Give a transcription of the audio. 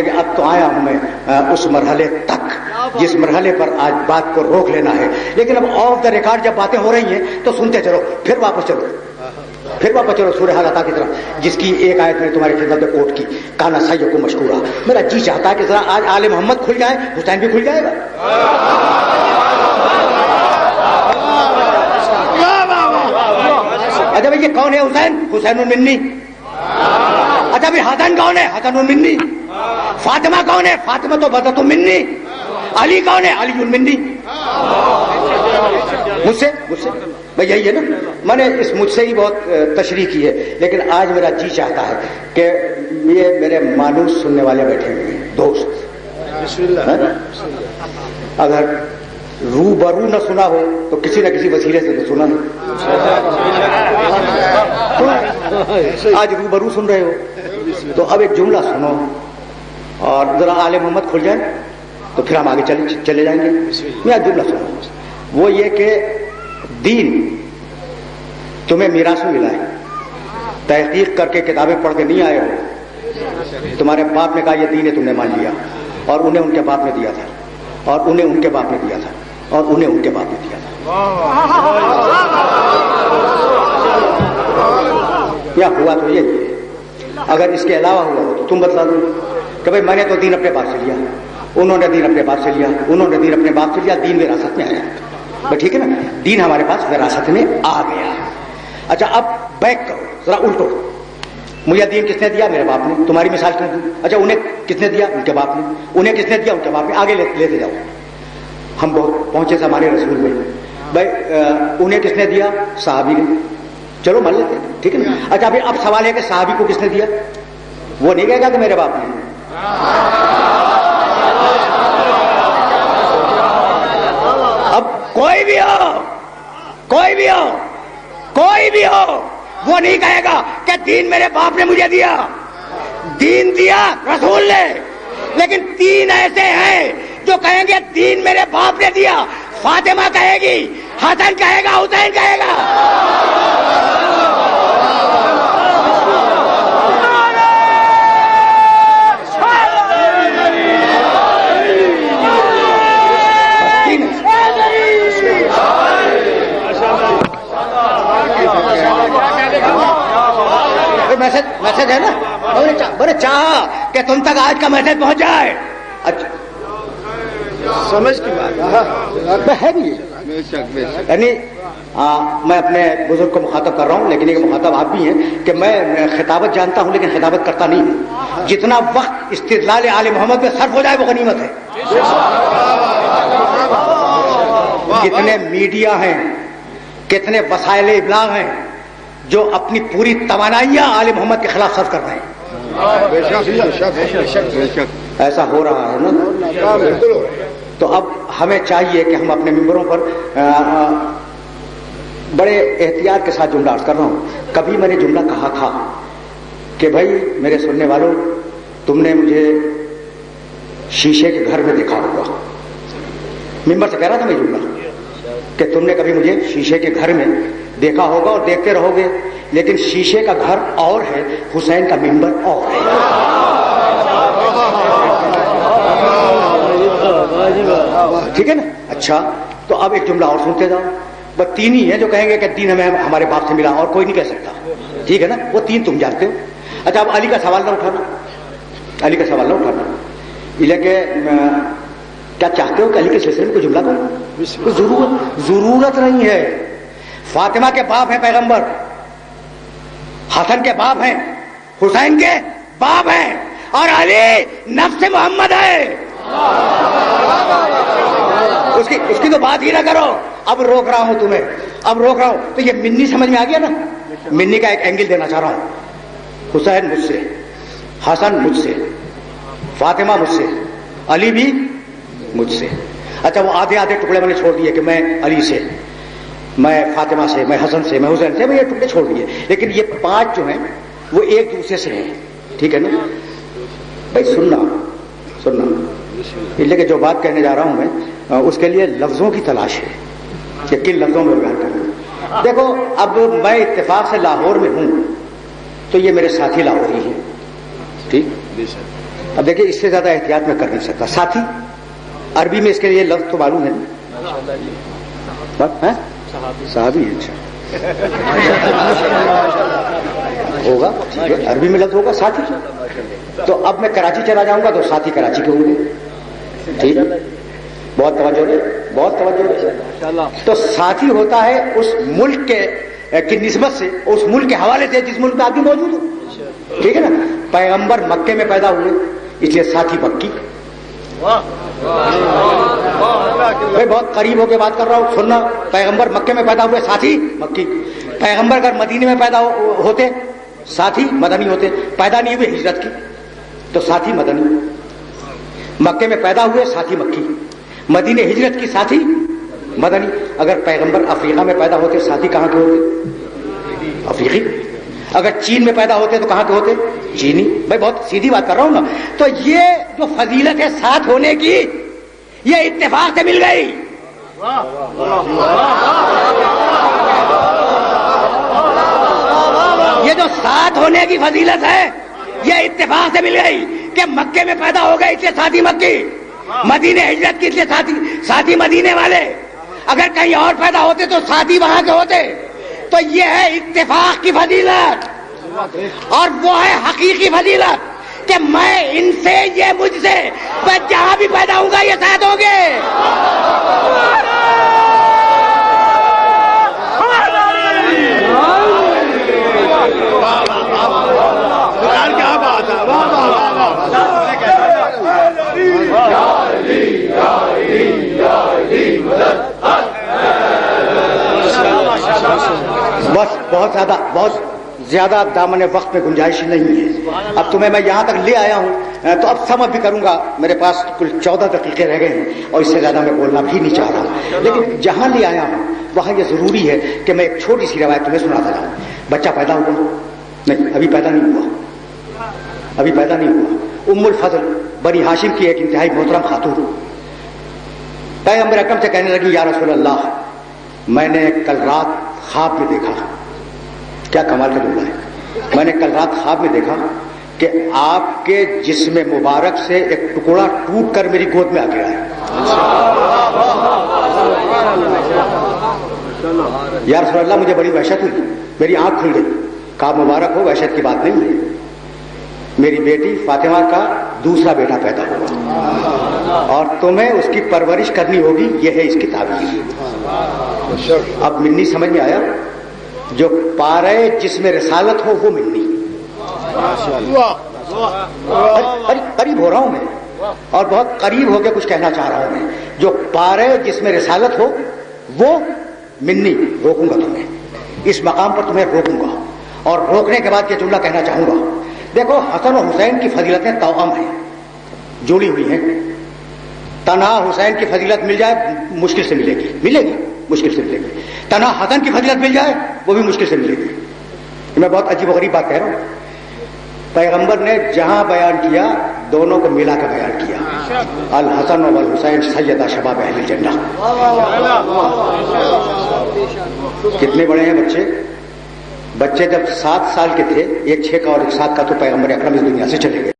لیکن اب تو آیا ہوں میں اس مرحلے تک جس مرحلے پر آج بات کو روک لینا ہے. لیکن اب آف دا ریکارڈ جب باتیں ہو رہی ہیں تو سنتے چلو, پھر واپس چلو سورہ حالات کی طرف, جس کی ایک آیت میں تمہاری خدمت میں کوٹ کی, کانا سائیوں کو مشکورہ. میرا جی چاہتا ہے کہ ذرا آج آل محمد کھل جائے, حسین بھی کھل جائے گا. اچھا بھائی یہ کون ہے حسین؟ حسین المنی. اچھا بھائی حسن کون ہے؟ حسن المنی. فاطمہ کون ہے؟ فاطمہ تو بدت المنی. علی کون ہے؟ علی المنی. مجھ سے بھائی یہی ہے نا, میں نے اس مجھ سے ہی بہت تشریح کی ہے, لیکن آج میرا جی چاہتا ہے کہ یہ میرے مانوس سننے والے بیٹھے ہوئے ہیں دوست, اگر روبرو نہ سنا ہو تو کسی نہ کسی وسیلے سے تو سنا نہیں. آج روبرو سن رہے ہو تو اب ایک جملہ سنو اور ذرا آل محمد کھل جائے تو پھر ہم آگے چلے جائیں گے. میں جملہ سنو, وہ یہ کہ دین تمہیں میراث میں ملا ہے, تحقیق کر کے کتابیں پڑھ کے نہیں آئے ہو. تمہارے باپ نے کہا یہ دین ہے, تم نے مان لیا, اور انہیں ان کے باپ نے دیا تھا, اور انہیں ان کے باپ نے دیا تھا, اور انہیں ان کے باپ نے دیا تھا. یا ہوا تو یہ, اگر اس کے علاوہ ہوا ہو تو تم بتلا دو کہ بھائی میں نے تو دین اپنے باپ سے لیا, انہوں نے دین اپنے باپ سے لیا, انہوں نے دین اپنے باپ سے لیا, دین وراثت میں آیا. بس ٹھیک ہے نا, دین ہمارے پاس وراثت میں آ گیا. اچھا اب بیک کرو, ذرا الٹو. مجھے دین کس نے دیا؟ میرے باپ نے. تمہاری مثال کیا دی؟ اچھا انہیں کس نے دیا؟ ان کے باپ نے. انہیں کس نے دیا؟ ان کے باپ نے. آگے لیتے جاؤ, ہم بہت پہنچے ہمارے رسول میں. بھائی انہیں کس نے دیا؟ صحابی نے. چلو مان لیتے ہیں, ٹھیک ہے نا. اچھا اب سوال ہے کہ صحابی کو کس نے دیا؟ وہ نہیں کہے گا کہ میرے باپ نے. اب کوئی بھی ہو وہ نہیں کہے گا کہ دین میرے باپ نے مجھے دیا. دین دیا رسول نے, لیکن تین ایسے ہیں جو کہیں گے دین میرے باپ نے دیا. فاطمہ کہے گی, حسن کہے گا, حسین کہے گا. میسج ہے نا, میں نے چاہا کہ تم تک آج کا میسج پہنچ جائے. اچھا سمجھ کی بات ہے بھی, یعنی میں اپنے بزرگ کو مخاطب کر رہا ہوں, لیکن ایک مخاطب آپ بھی ہیں کہ میں خطابت جانتا ہوں لیکن خطابت کرتا نہیں ہوں. جتنا وقت استدلال آل محمد میں صرف ہو جائے وہ غنیمت ہے. کتنے میڈیا ہیں, کتنے وسائل ابلاغ ہیں جو اپنی پوری توانائیاں آل محمد کے خلاف صرف کر رہے ہیں. ایسا ہو رہا ہے نا. تو اب ہمیں چاہیے کہ ہم اپنے ممبروں پر بڑے احتیاط کے ساتھ جملہ عرض کر رہا ہوں. کبھی میں نے جملہ کہا تھا کہ بھائی میرے سننے والوں, تم نے مجھے شیشے کے گھر میں دیکھا ہوگا. ممبر سے کہہ رہا تھا میں جملہ کہ تم نے کبھی مجھے شیشے کے گھر میں دیکھا ہوگا اور دیکھتے رہو گے, لیکن شیشے کا گھر اور ہے, حسین کا ممبر اور ہے. ٹھیک ہے نا. اچھا تو اب ایک جملہ اور سنتے جاؤ. بس تین ہی ہیں جو کہیں گے کہ دین ہمیں ہمارے باپ سے ملا, اور کوئی نہیں کہہ سکتا. ٹھیک ہے نا, وہ تین تم جانتے ہو. اچھا اب علی کا سوال نہ اٹھانا, علی کا سوال نہ اٹھانا. یہ کہ کیا چاہتے ہو کہ علی کے سلسلے میں کوئی جملہ کرو؟ ضرورت نہیں ہے. فاطمہ کے باپ ہیں پیغمبر, حسن کے باپ ہیں, حسین کے باپ ہیں, اور علی نفس محمد ہے. اس کی تو بات ہی نہ کرو. اب روک رہا ہوں تمہیں, اب روک رہا ہوں. تو یہ منی سمجھ میں آ گیا نا. منی کا ایک اینگل دینا چاہ رہا ہوں. حسین مجھ سے, حسن مجھ سے, فاطمہ مجھ سے, علی بھی مجھ سے. اچھا وہ آدھے آدھے ٹکڑے میں نے چھوڑ دیے کہ میں علی سے, میں فاطمہ سے, میں حسن سے, میں حسین سے, میں یہ ٹکڑے چھوڑ دیے. لیکن یہ پانچ جو ہیں وہ ایک دوسرے سے ہیں. ٹھیک ہے نا بھائی. سننا اس لیے کہ جو بات کہنے جا رہا ہوں میں اس کے لیے لفظوں کی تلاش ہے کہ کن لفظوں میں بیان کروں. دیکھو اب میں اتفاق سے لاہور میں ہوں تو یہ میرے ساتھی لاہوری ہیں. ٹھیک, اب دیکھیے اس سے زیادہ احتیاط میں کر نہیں سکتا. ساتھی عربی میں اس کے لیے لفظ تو معلوم ہے نا؟ صحابی ہے. اچھا ہوگا عربی میں لفظ ہوگا ساتھی. تو اب میں کراچی چلا جاؤں گا تو ساتھی کراچی کے ہوں گے. ٹھیک ہے, بہت توجہ ہے, بہت توجہ ہے. تو ساتھی ہوتا ہے اس ملک کے کی نسبت سے, اس ملک کے حوالے سے جس ملک میں آدمی موجود ہو. ٹھیک ہے نا. پیغمبر مکے میں پیدا ہوئے اس لیے ساتھی مکی. میں بہت قریب ہو کے بات کر رہا ہوں, سننا. پیغمبر مکے میں پیدا ہوئے, ساتھی مکی. پیغمبر اگر مدینے میں پیدا ہوتے ساتھی مدنی ہوتے. پیدا نہیں ہوئے ہجرت کی تو ساتھی مدنی. مکے میں پیدا ہوئے ساتھی مکی, مدینے ہجرت کی ساتھی مدنی. اگر پیغمبر افریقہ میں پیدا ہوتے ساتھی کہاں کے ہوتے؟ افریقی. اگر چین میں پیدا ہوتے تو کہاں کے ہوتے؟ چینی. میں بہت سیدھی بات کر رہا ہوں نا. تو یہ جو فضیلت ہے ساتھ ہونے کی, یہ اتفاق سے مل گئی. یہ جو ساتھ ہونے کی فضیلت ہے یہ اتفاق سے مل گئی کہ مکے میں پیدا ہو گئے اس لیے ساتھی مکی, مدینے ہجرت کی اس لیے ساتھی مدینے والے. اگر کہیں اور پیدا ہوتے تو ساتھی وہاں کے ہوتے. تو یہ ہے اتفاق کی فضیلت, اور وہ ہے حقیقی فضیلت کہ میں ان سے, یہ مجھ سے, میں جہاں بھی پیدا ہوں گا یہ ساتھ ہوں گے. کیا بات ہے. بس بہت زیادہ دامن وقت میں گنجائش نہیں ہے. اب تمہیں میں یہاں تک لے آیا ہوں تو اب سم بھی کروں گا. میرے پاس کل 14 دقیقے رہ گئے ہیں اور اس سے زیادہ میں بولنا بھی نہیں چاہ رہا. لیکن جہاں لے آیا ہوں وہاں یہ ضروری ہے کہ میں ایک چھوٹی سی روایت تمہیں سناتا جاؤں. بچہ پیدا ہوا نہیں, ابھی پیدا نہیں ہوا, ابھی پیدا نہیں ہوا. ام الفضل بنی ہاشم کی ایک انتہائی محترم خاتون پیغمبر اکرم سے کہنے لگی, یا رسول اللہ میں نے کل رات خواب میں دیکھا. کیا کمال کا جملہ ہے. میں نے کل رات خواب میں دیکھا کہ آپ کے جسم مبارک سے ایک ٹکڑا ٹوٹ کر میری گود میں آ گیا ہے. یا رسول اللہ مجھے بڑی وحشت ہوئی, میری آنکھ کھل گئی. کہا مبارک ہو, وحشت کی بات نہیں ہے. میری بیٹی فاطمہ کا دوسرا بیٹا پیدا ہوا اور تمہیں اس کی پرورش کرنی ہوگی. یہ ہے اس کی تعبیر. اب منی سمجھ میں آیا. جو پارے جس میں رسالت ہو وہ منی. قریب ہو رہا ہوں میں اور بہت قریب ہو کے کچھ کہنا چاہ رہا ہوں میں. جو پارے جس میں رسالت ہو وہ منی. روکوں گا تمہیں, اس مقام پر تمہیں روکوں گا, اور روکنے کے بعد یہ جملہ کہنا چاہوں گا. دیکھو حسن و حسین کی فضیلتیں توأم ہیں, جوڑی ہوئی ہیں. تنہا حسین کی فضیلت مل جائے مشکل سے ملے گی, مشکل سے ملے گی. تنہا حسن کی فضیلت مل جائے وہ بھی مشکل سے ملے گی. میں بہت عجیب و غریب بات کہہ رہا ہوں. پیغمبر نے جہاں بیان کیا دونوں کو ملا کے بیان کیا. الحسن والحسین سیدہ شباب اہل الجنہ. کتنے بڑے ہیں بچے جب 7 سال کے تھے, ایک 6 کا اور ایک 7 کا, تو پیغمبر اکرم اس دنیا سے چلے گئے.